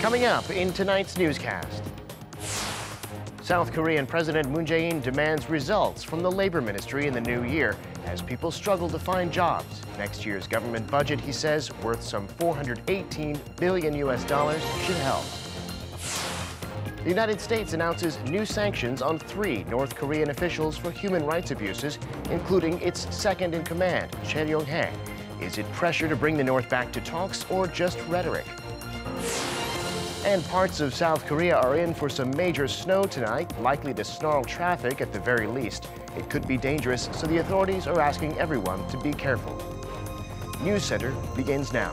Coming up in tonight's newscast. South Korean President Moon Jae-in demands results from the Labor Ministry in the new year as people struggle to find jobs. Next year's government budget, he says, worth some $418 billion should help. The United States announces new sanctions on 3 North Korean officials for human rights abuses, including its second-in-command, Choi Ryong-hae. Is it pressure to bring the North back to talks or just rhetoric? And parts of South Korea are in for some major snow tonight, likely to snarl traffic at the very least. It could be dangerous, so the authorities are asking everyone to be careful. News Center begins now.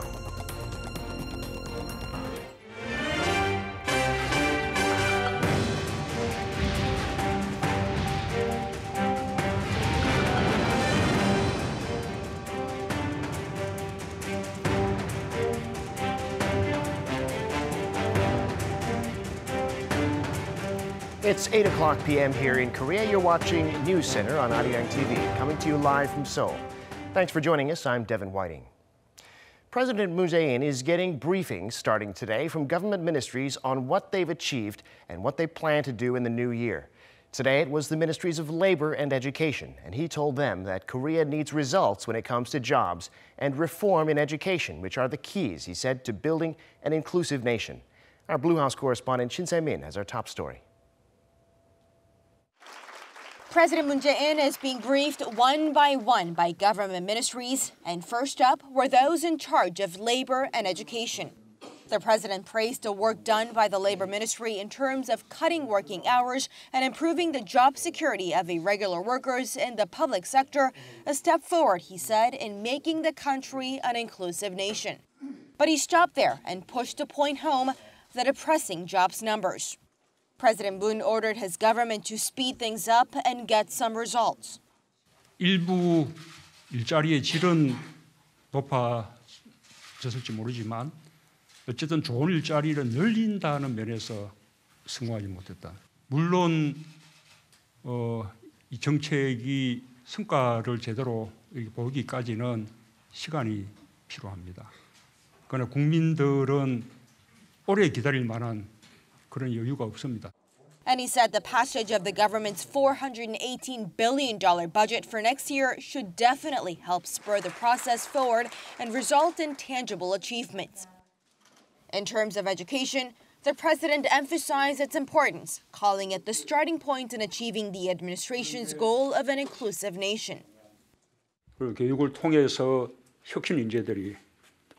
It's 8 o'clock p.m. here in Korea. You're watching News Center on Arirang TV, coming to you live from Seoul. Thanks for joining us. I'm Devin Whiting. President Moon Jae-in is getting briefings starting today from government ministries on what they've achieved and what they plan to do in the new year. Today it was the Ministries of Labor and Education, and he told them that Korea needs results when it comes to jobs and reform in education, which are the keys, he said, to building an inclusive nation. Our Blue House correspondent Shin Se-min has our top story. President Moon Jae-in is being briefed one by government ministries, and first up were those in charge of labor and education. The president praised the work done by the Labor Ministry in terms of cutting working hours and improving the job security of irregular workers in the public sector, a step forward, he said, in making the country an inclusive nation. But he stopped there and pushed to point home the depressing jobs numbers. President Moon ordered his government to speed things up and get some results. 일부 일자리의 질은 높아졌을지 모르지만 어쨌든 좋은 일자리를 늘린다는 면에서 성공하지 못했다. 물론 이 정책이 성과를 제대로 보기까지는 시간이 필요합니다. 그러나 국민들은 오래 기다릴 만한 그런 여유가 없습니다. And he said the passage of the government's $418 billion budget for next year should definitely help spur the process forward and result in tangible achievements. In terms of education, the president emphasized its importance, calling it the starting point in achieving the administration's goal of an inclusive nation. 교육을 통해서 혁신 인재들이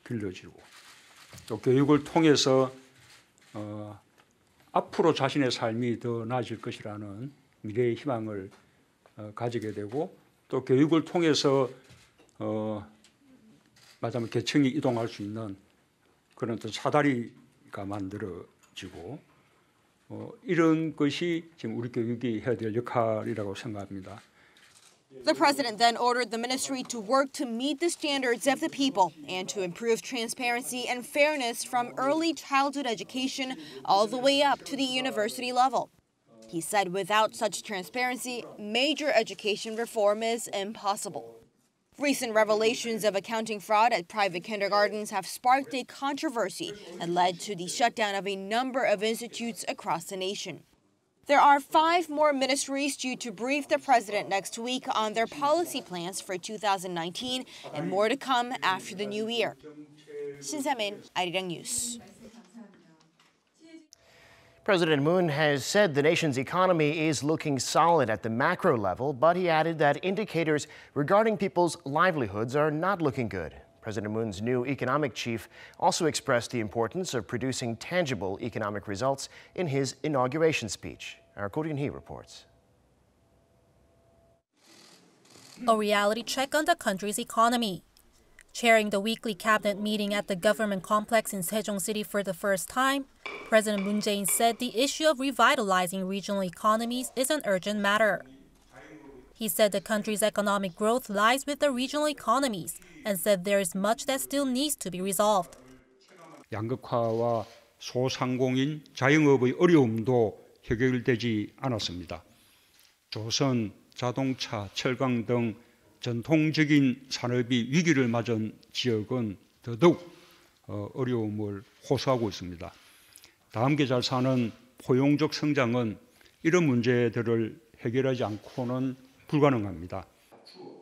길러지고 또 교육을 통해서 앞으로 자신의 삶이 더 나아질 것이라는 미래의 희망을 가지게 되고 또 교육을 통해서 말하자면 계층이 이동할 수 있는 그런 어떤 사다리가 만들어지고 이런 것이 지금 우리 교육이 해야 될 역할이라고 생각합니다. The president then ordered the ministry to work to meet the standards of the people and to improve transparency and fairness from early childhood education all the way up to the university level. He said without such transparency, major education reform is impossible. Recent revelations of accounting fraud at private kindergartens have sparked a controversy and led to the shutdown of a number of institutes across the nation. There are 5 more ministries due to brief the president next week on their policy plans for 2019 and more to come after the new year. Shin Se-min, Arirang News. President Moon has said the nation's economy is looking solid at the macro level, but he added that indicators regarding people's livelihoods are not looking good. President Moon's new economic chief also expressed the importance of producing tangible economic results in his inauguration speech. Our Ko Ryun-hee reports. A reality check on the country's economy. Chairing the weekly cabinet meeting at the government complex in Sejong City for the first time, President Moon Jae-in said the issue of revitalizing regional economies is an urgent matter. He said the country's economic growth lies with the regional economies and said there is much that still needs to be resolved. 양극화와 소상공인 자영업의 어려움도 해결되지 않았습니다. 조선, 자동차, 철강 등 전통적인 산업이 위기를 맞은 지역은 더더욱 어려움을 호소하고 있습니다. 다 함께 잘 사는 포용적 성장은 이런 문제들을 해결하지 않고는 불가능합니다.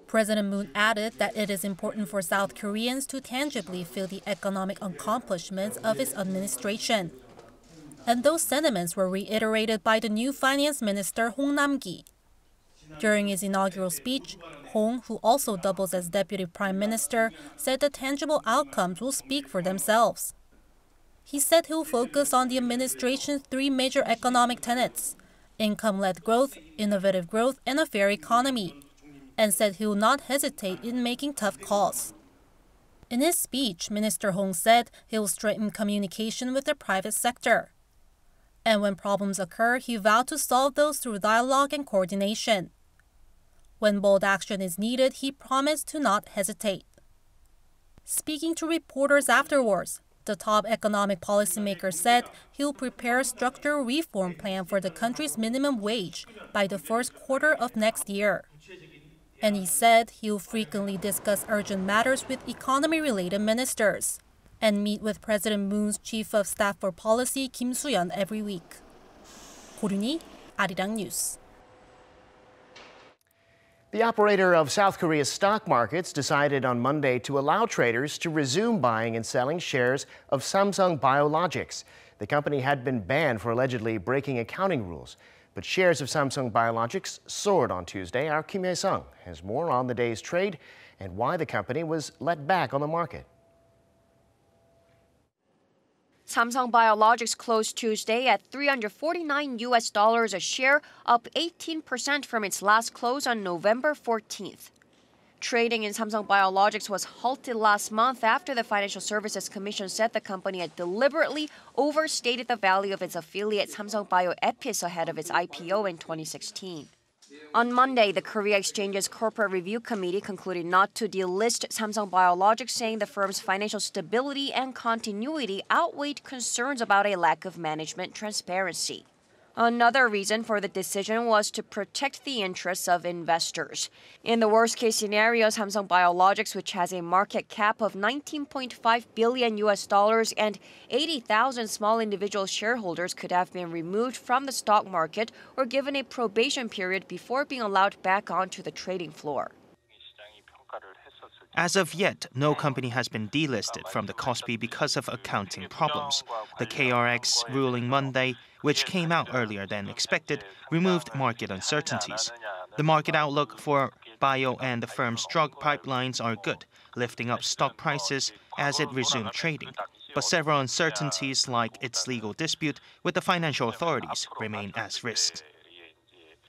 President Moon added that it is important for South Koreans to tangibly feel the economic accomplishments of its administration. And those sentiments were reiterated by the new finance minister Hong Nam-gi. During his inaugural speech, Hong, who also doubles as deputy prime minister, said the tangible outcomes will speak for themselves. He said he'll focus on the administration's three major economic tenets: income-led growth, innovative growth, and a fair economy, and said he will not hesitate in making tough calls. In his speech, Minister Hong said he will strengthen communication with the private sector. And when problems occur, he vowed to solve those through dialogue and coordination. When bold action is needed, he promised to not hesitate. Speaking to reporters afterwards, the top economic policymaker said he'll prepare a structural reform plan for the country's minimum wage by the first quarter of next year. And he said he'll frequently discuss urgent matters with economy-related ministers and meet with President Moon's Chief of Staff for Policy, Kim Soo-yeon, every week. 고르니, Arirang News. The operator of South Korea's stock markets decided on Monday to allow traders to resume buying and selling shares of Samsung BioLogics. The company had been banned for allegedly breaking accounting rules. But shares of Samsung BioLogics soared on Tuesday. Our Kim Hye-sung has more on the day's trade and why the company was let back on the market. Samsung BioLogics closed Tuesday at $349 a share, up 18% from its last close on November 14th. Trading in Samsung BioLogics was halted last month after the Financial Services Commission said the company had deliberately overstated the value of its affiliate Samsung Bioepis ahead of its IPO in 2016. On Monday, the Korea Exchange's Corporate Review Committee concluded not to delist Samsung BioLogics, saying the firm's financial stability and continuity outweighed concerns about a lack of management transparency. Another reason for the decision was to protect the interests of investors. In the worst-case scenario, Samsung BioLogics, which has a market cap of $19.5 billion and 80,000 small individual shareholders, could have been removed from the stock market or given a probation period before being allowed back onto the trading floor. As of yet, no company has been delisted from the KOSPI because of accounting problems. The KRX ruling Monday, which came out earlier than expected, removed market uncertainties. The market outlook for bio and the firm's drug pipelines are good, lifting up stock prices as it resumed trading. But several uncertainties, like its legal dispute with the financial authorities, remain as risks.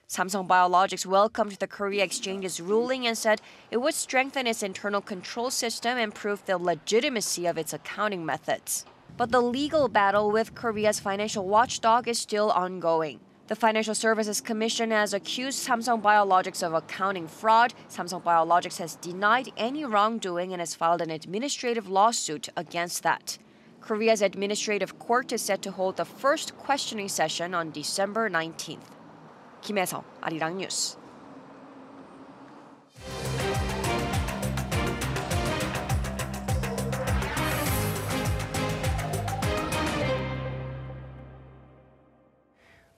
Samsung BioLogics welcomed the Korea Exchange's ruling and said it would strengthen its internal control system and prove the legitimacy of its accounting methods. But the legal battle with Korea's financial watchdog is still ongoing. The Financial Services Commission has accused Samsung BioLogics of accounting fraud. Samsung BioLogics has denied any wrongdoing and has filed an administrative lawsuit against that. Korea's administrative court is set to hold the first questioning session on December 19th. Kim Hye-sung, Arirang News.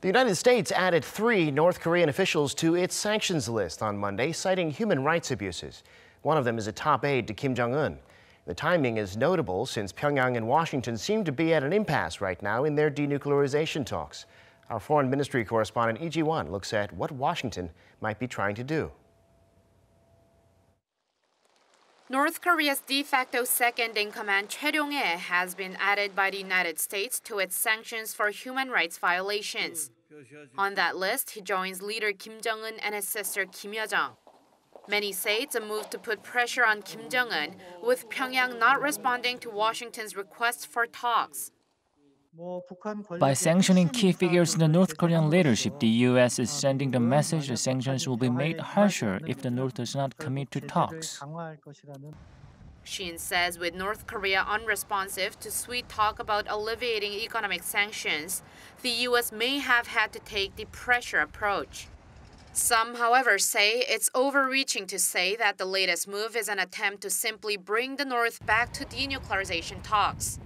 The United States added 3 North Korean officials to its sanctions list on Monday, citing human rights abuses. One of them is a top aide to Kim Jong-un. The timing is notable since Pyongyang and Washington seem to be at an impasse right now in their denuclearization talks. Our Foreign Ministry correspondent Lee Ji-won looks at what Washington might be trying to do. North Korea's de facto second-in-command Choi Ryong-hae has been added by the United States to its sanctions for human rights violations. On that list, he joins leader Kim Jong-un and his sister Kim Yo-jong. Many say it's a move to put pressure on Kim Jong-un, with Pyongyang not responding to Washington's requests for talks. By sanctioning key figures in the North Korean leadership, the U.S. is sending the message that sanctions will be made harsher if the North does not commit to talks. Shin says with North Korea unresponsive to sweet talk about alleviating economic sanctions, the U.S. may have had to take the pressure approach. Some, however, say it's overreaching to say that the latest move is an attempt to simply bring the North back to denuclearization talks.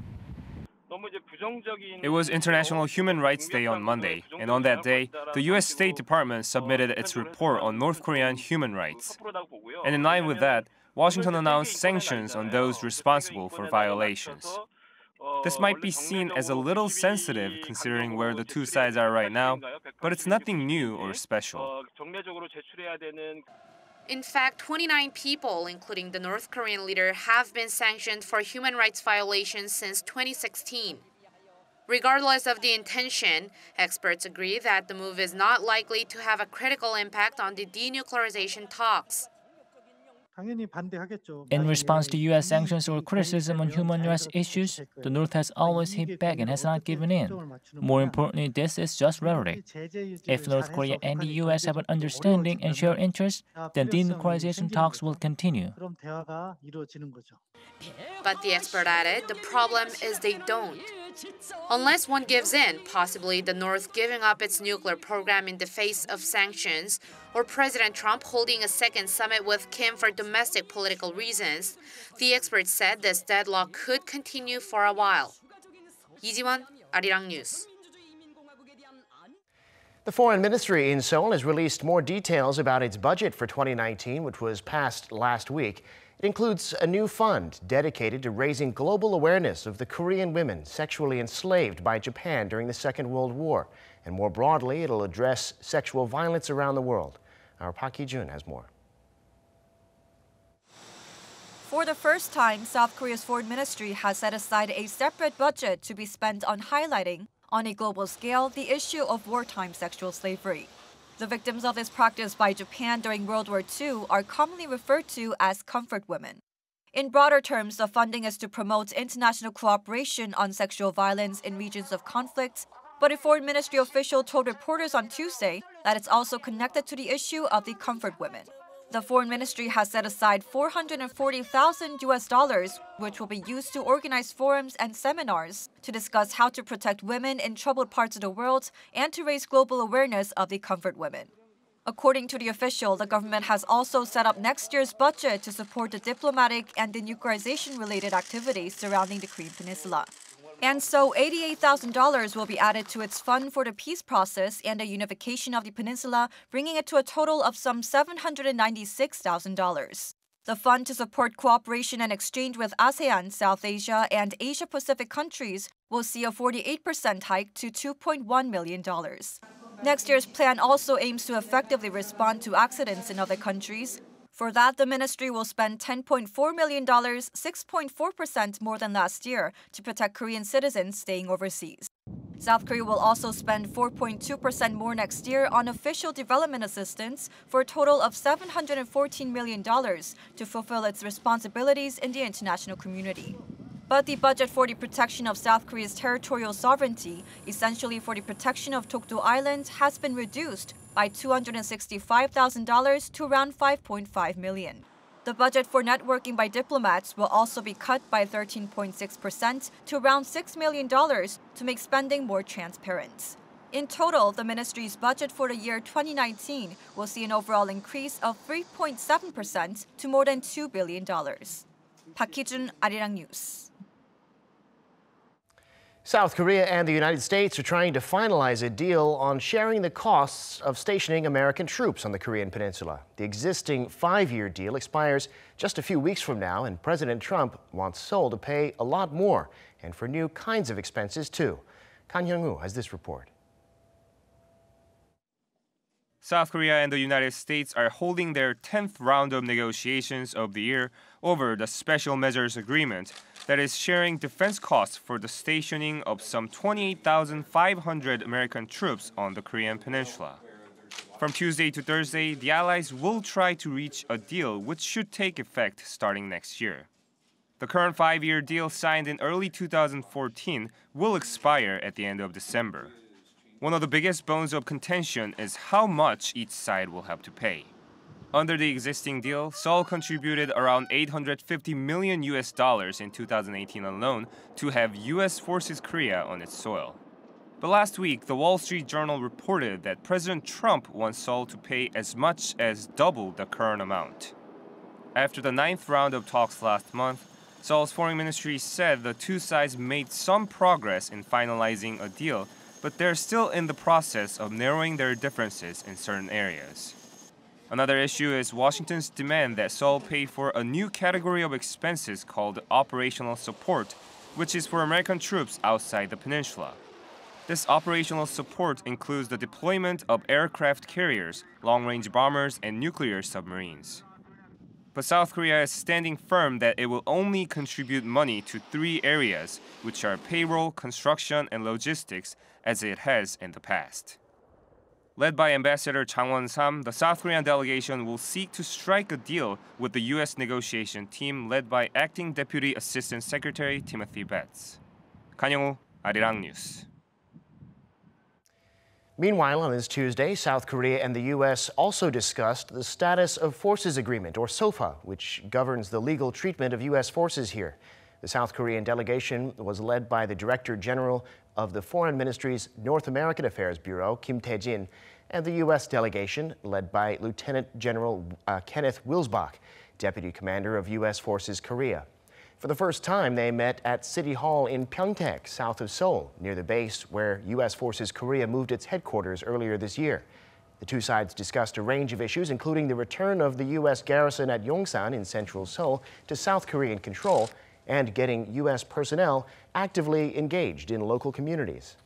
It was International Human Rights Day on Monday, and on that day, the U.S. State Department submitted its report on North Korean human rights. And in line with that, Washington announced sanctions on those responsible for violations. This might be seen as a little sensitive considering where the two sides are right now, but it's nothing new or special. In fact, 29 people, including the North Korean leader, have been sanctioned for human rights violations since 2016. Regardless of the intention, experts agree that the move is not likely to have a critical impact on the denuclearization talks. In response to U.S. sanctions or criticism on human rights issues, the North has always hit back and has not given in. More importantly, this is just rhetoric. If North Korea and the U.S. have an understanding and share interests, then denuclearization talks will continue. But the expert added, the problem is they don't. Unless one gives in, possibly the North giving up its nuclear program in the face of sanctions, or President Trump holding a second summit with Kim for domestic political reasons, the experts said this deadlock could continue for a while. 이지원, Arirang News. The Foreign Ministry in Seoul has released more details about its budget for 2019, which was passed last week. It includes a new fund dedicated to raising global awareness of the Korean women sexually enslaved by Japan during the Second World War. And more broadly, it'll address sexual violence around the world. Our Park Seo-joon has more. For the first time, South Korea's foreign ministry has set aside a separate budget to be spent on highlighting, on a global scale, the issue of wartime sexual slavery. The victims of this practice by Japan during World War II are commonly referred to as comfort women. In broader terms, the funding is to promote international cooperation on sexual violence in regions of conflict, but a foreign ministry official told reporters on Tuesday that it's also connected to the issue of the comfort women. The foreign ministry has set aside $440,000, which will be used to organize forums and seminars to discuss how to protect women in troubled parts of the world and to raise global awareness of the comfort women. According to the official, the government has also set up next year's budget to support the diplomatic and denuclearization-related activities surrounding the Korean Peninsula. And so $88,000 will be added to its fund for the peace process and the unification of the peninsula, bringing it to a total of some $796,000. The fund to support cooperation and exchange with ASEAN, South Asia, and Asia-Pacific countries will see a 48% hike to $2.1 million. Next year's plan also aims to effectively respond to accidents in other countries. For that, the ministry will spend $10.4 million, 6.4% more than last year, to protect Korean citizens staying overseas. South Korea will also spend 4.2% more next year on official development assistance for a total of $714 million to fulfill its responsibilities in the international community. But the budget for the protection of South Korea's territorial sovereignty, essentially for the protection of Dokdo Island, has been reduced by $265,000 to around $5.5 million. The budget for networking by diplomats will also be cut by 13.6% to around $6 million to make spending more transparent. In total, the ministry's budget for the year 2019 will see an overall increase of 3.7% to more than $2 billion. Park Seo-joon, Arirang News. South Korea and the United States are trying to finalize a deal on sharing the costs of stationing American troops on the Korean Peninsula. The existing 5-year deal expires just a few weeks from now, and President Trump wants Seoul to pay a lot more, and for new kinds of expenses too. Kang Hyung-woo has this report. South Korea and the United States are holding their 10th round of negotiations of the year over the Special Measures Agreement that is sharing defense costs for the stationing of some 28,500 American troops on the Korean Peninsula. From Tuesday to Thursday, the allies will try to reach a deal which should take effect starting next year. The current 5-year deal signed in early 2014 will expire at the end of December. One of the biggest bones of contention is how much each side will have to pay. Under the existing deal, Seoul contributed around $850 million in 2018 alone to have U.S. Forces Korea on its soil. But last week, the Wall Street Journal reported that President Trump wants Seoul to pay as much as double the current amount. After the 9th round of talks last month, Seoul's foreign ministry said the two sides made some progress in finalizing a deal, but they're still in the process of narrowing their differences in certain areas. Another issue is Washington's demand that Seoul pay for a new category of expenses called operational support, which is for American troops outside the peninsula. This operational support includes the deployment of aircraft carriers, long-range bombers, and nuclear submarines. But South Korea is standing firm that it will only contribute money to 3 areas, which are payroll, construction, and logistics, as it has in the past. Led by Ambassador Chang Won-sam, the South Korean delegation will seek to strike a deal with the U.S. negotiation team led by Acting Deputy Assistant Secretary Timothy Betts. Kang-woo, Arirang News. Meanwhile, on this Tuesday, South Korea and the U.S. also discussed the Status of Forces Agreement, or SOFA, which governs the legal treatment of U.S. forces here. The South Korean delegation was led by the Director General of the Foreign Ministry's North American Affairs Bureau, Kim Tae-jin, and the U.S. delegation led by Lieutenant General Kenneth Wilsbach, Deputy Commander of U.S. Forces Korea. For the first time, they met at City Hall in Pyeongtaek, south of Seoul, near the base where U.S. Forces Korea moved its headquarters earlier this year. The two sides discussed a range of issues, including the return of the U.S. garrison at Yongsan in central Seoul to South Korean control and getting U.S. personnel actively engaged in local communities.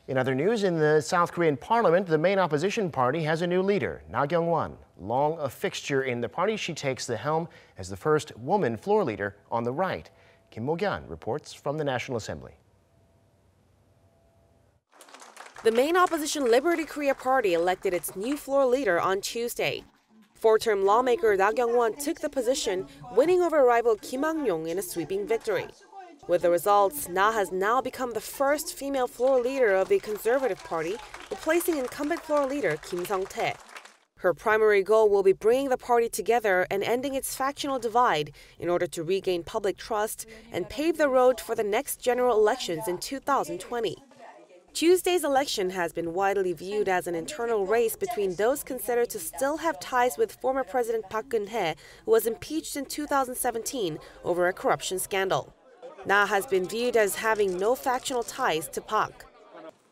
In other news, in the South Korean parliament, the main opposition party has a new leader, Na Kyung-won. Long a fixture in the party, she takes the helm as the first woman floor leader on the right. Kim Mo-kyun reports from the National Assembly. The main opposition Liberty Korea party elected its new floor leader on Tuesday. Four-term lawmaker Na Kyung-won took the position, winning over rival Kim Hak-yong in a sweeping victory. With the results, Na has now become the first female floor leader of the Conservative Party, replacing incumbent floor leader Kim Sung-tae. Her primary goal will be bringing the party together and ending its factional divide in order to regain public trust and pave the road for the next general elections in 2020. Tuesday's election has been widely viewed as an internal race between those considered to still have ties with former President Park Geun-hye, who was impeached in 2017 over a corruption scandal. Na has been viewed as having no factional ties to Park.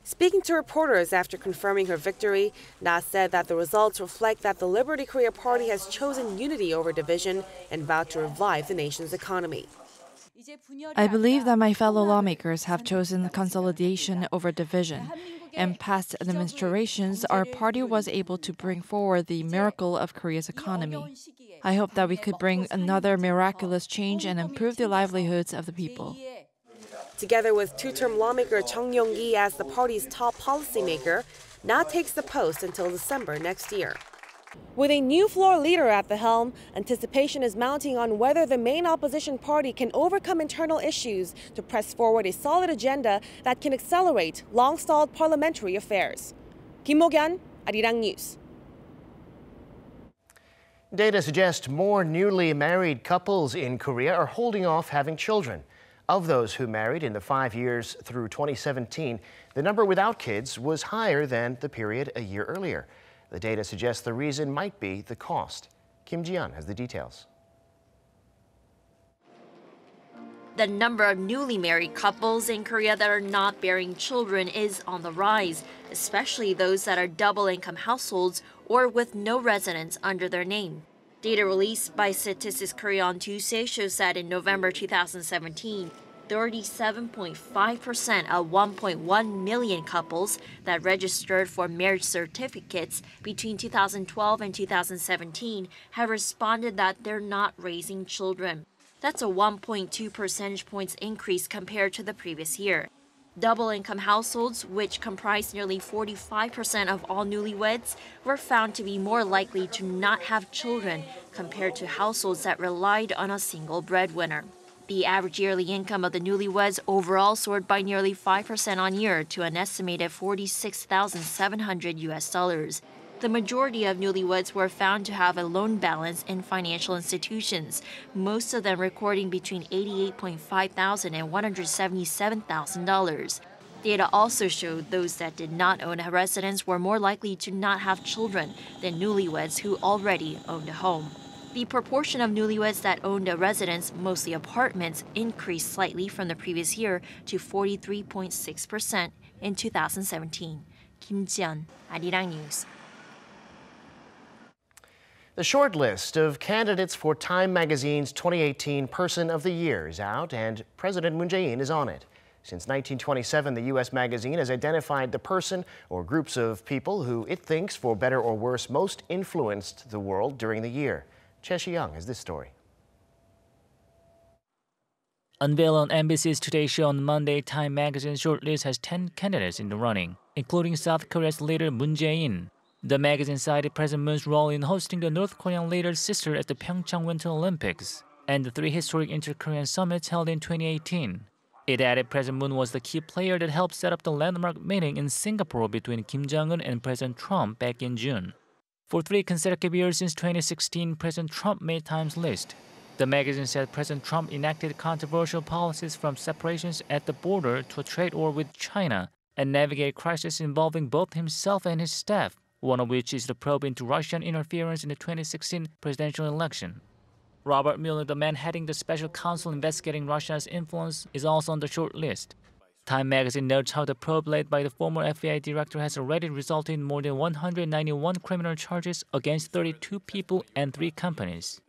Speaking to reporters after confirming her victory, Na said that the results reflect that the Liberty Korea party has chosen unity over division and vowed to revive the nation's economy. I believe that my fellow lawmakers have chosen consolidation over division. In past administrations, our party was able to bring forward the miracle of Korea's economy. I hope that we could bring another miraculous change and improve the livelihoods of the people. Together with two-term lawmaker Chung Yong-gi as the party's top policymaker, Na takes the post until December next year. With a new floor leader at the helm, anticipation is mounting on whether the main opposition party can overcome internal issues to press forward a solid agenda that can accelerate long-stalled parliamentary affairs. Kim Mo-kyun, Arirang News. Data suggest more newly married couples in Korea are holding off having children. Of those who married in the 5 years through 2017, the number without kids was higher than the period a year earlier. The data suggests the reason might be the cost. Kim Ji-yeon has the details. The number of newly married couples in Korea that are not bearing children is on the rise, especially those that are double-income households or with no residence under their name. Data released by Statistics Korea on Tuesday shows that in November 2017, 37.5% of 1.1 million couples that registered for marriage certificates between 2012 and 2017 have responded that they're not raising children. That's a 1.2 percentage points increase compared to the previous year. Double-income households, which comprise nearly 45% of all newlyweds, were found to be more likely to not have children compared to households that relied on a single breadwinner. The average yearly income of the newlyweds overall soared by nearly 5% on year to an estimated $46,700. The majority of newlyweds were found to have a loan balance in financial institutions, most of them recording between $88,500 and $177,000. Data also showed those that did not own a residence were more likely to not have children than newlyweds who already owned a home. The proportion of newlyweds that owned a residence, mostly apartments, increased slightly from the previous year to 43.6% in 2017. Kim Ji-yeon, Arirang News. The short list of candidates for Time magazine's 2018 Person of the Year is out, and President Moon Jae-in is on it. Since 1927, the U.S. magazine has identified the person or groups of people who it thinks, for better or worse, most influenced the world during the year. Choi Si-young has this story. Unveiled on NBC's Today Show on Monday, Time magazine's shortlist has 10 candidates in the running, including South Korea's leader Moon Jae-in. The magazine cited President Moon's role in hosting the North Korean leader's sister at the Pyeongtaek Winter Olympics and the 3 historic inter-Korean summits held in 2018. It added President Moon was the key player that helped set up the landmark meeting in Singapore between Kim Jong-un and President Trump back in June. For 3 consecutive years since 2016, President Trump made Time's list. The magazine said President Trump enacted controversial policies from separations at the border to a trade war with China and navigated crises involving both himself and his staff, one of which is the probe into Russian interference in the 2016 presidential election. Robert Mueller, the man heading the special counsel investigating Russia's influence, is also on the short list. Time magazine notes how the probe led by the former FBI director has already resulted in more than 191 criminal charges against 32 people and 3 companies.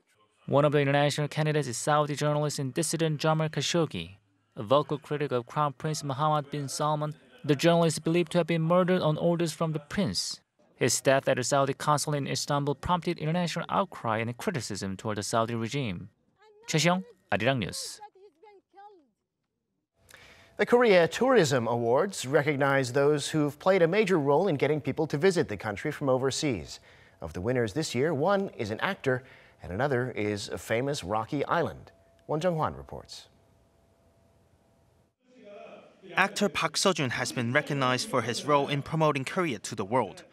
One of the international candidates is Saudi journalist and dissident Jamal Khashoggi. A vocal critic of Crown Prince Mohammed bin Salman, the journalist is believed to have been murdered on orders from the prince. His death at the Saudi consulate in Istanbul prompted international outcry and criticism toward the Saudi regime. Choi Si-young, Arirang News. The Korea Tourism Awards recognize those who've played a major role in getting people to visit the country from overseas. Of the winners this year, one is an actor and another is a famous rocky island. Won Jung-hwan reports. Actor Park Seo-joon has been recognized for his role in promoting Korea to the world.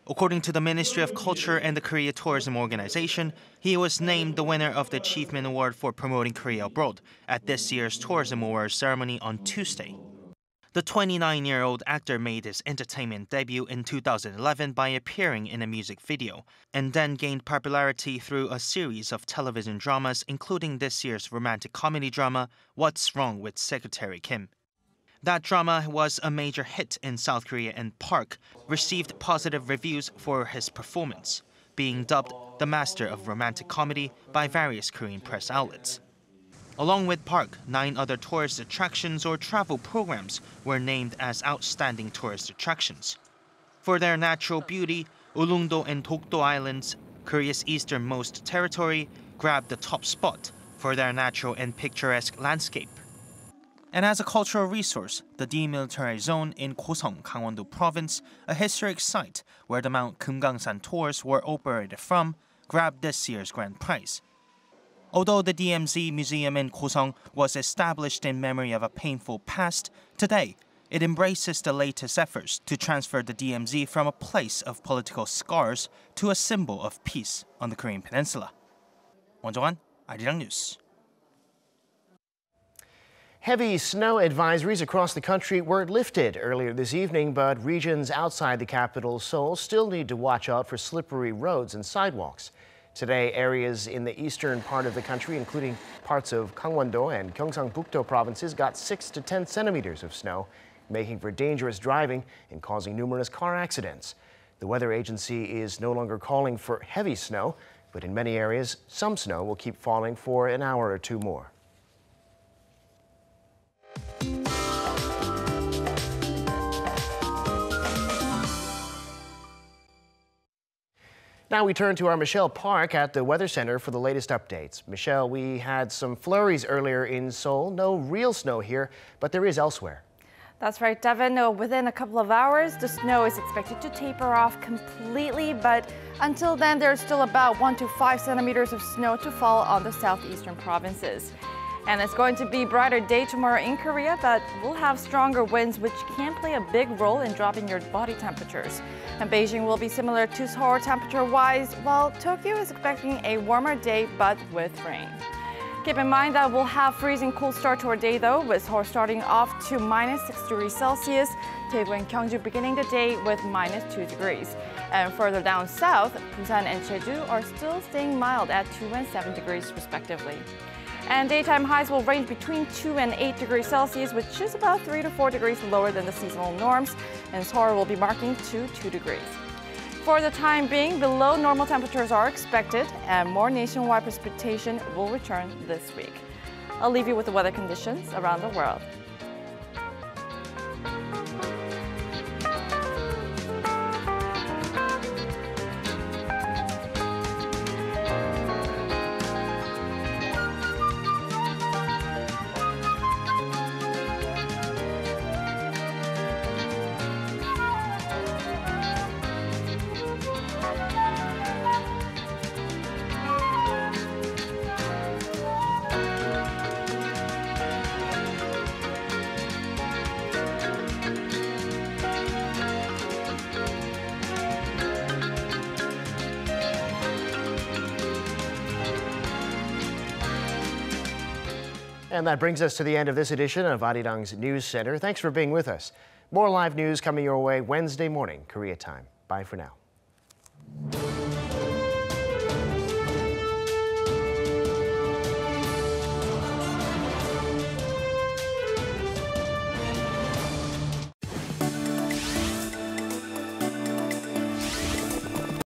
According to the Ministry of Culture and the Korea Tourism Organization, he was named the winner of the Achievement Award for promoting Korea abroad at this year's Tourism Awards ceremony on Tuesday. The 29-year-old actor made his entertainment debut in 2011 by appearing in a music video, and then gained popularity through a series of television dramas, including this year's romantic comedy drama, What's Wrong with Secretary Kim. That drama was a major hit in South Korea, and Park received positive reviews for his performance, being dubbed the master of romantic comedy by various Korean press outlets. Along with Park, 9 other tourist attractions or travel programs were named as outstanding tourist attractions. For their natural beauty, Ulleung-do and Dokdo Islands, Korea's easternmost territory, grabbed the top spot for their natural and picturesque landscape. And as a cultural resource, the demilitarized zone in Gosong, Gangwon-do Province, a historic site where the Mount Kumgangsan tours were operated from, grabbed this year's grand prize. Although the DMZ Museum in Gosong was established in memory of a painful past, today it embraces the latest efforts to transfer the DMZ from a place of political scars to a symbol of peace on the Korean peninsula. Won Jung-hwan, Arirang News. Heavy snow advisories across the country were lifted earlier this evening, but regions outside the capital, Seoul, still need to watch out for slippery roads and sidewalks. Today, areas in the eastern part of the country, including parts of Gangwon-do and Gyeongsang-buk-do provinces, got 6 to 10 centimeters of snow, making for dangerous driving and causing numerous car accidents. The weather agency is no longer calling for heavy snow, but in many areas, some snow will keep falling for an hour or 2 more. Now we turn to our Michelle Park at the Weather Center for the latest updates. Michelle, we had some flurries earlier in Seoul. No real snow here, but there is elsewhere. That's right, Devin. Within a couple of hours, the snow is expected to taper off completely, but until then, there's still about 1 to 5 centimeters of snow to fall on the southeastern provinces. And it's going to be a brighter day tomorrow in Korea, but we'll have stronger winds, which can play a big role in dropping your body temperatures. And Beijing will be similar to Seoul temperature-wise, while Tokyo is expecting a warmer day, but with rain. Keep in mind that we'll have freezing cold start to our day though, with Seoul starting off to -6 degrees Celsius, Daegu and Gyeongju beginning the day with -2 degrees. And further down south, Busan and Jeju are still staying mild at 2 and 7 degrees respectively. And daytime highs will range between 2 and 8 degrees Celsius, which is about 3 to 4 degrees lower than the seasonal norms, and Seoul will be marking 2 degrees. For the time being, below normal temperatures are expected, and more nationwide precipitation will return this week. I'll leave you with the weather conditions around the world. And that brings us to the end of this edition of Arirang's News Center. Thanks for being with us. More live news coming your way Wednesday morning, Korea time. Bye for now.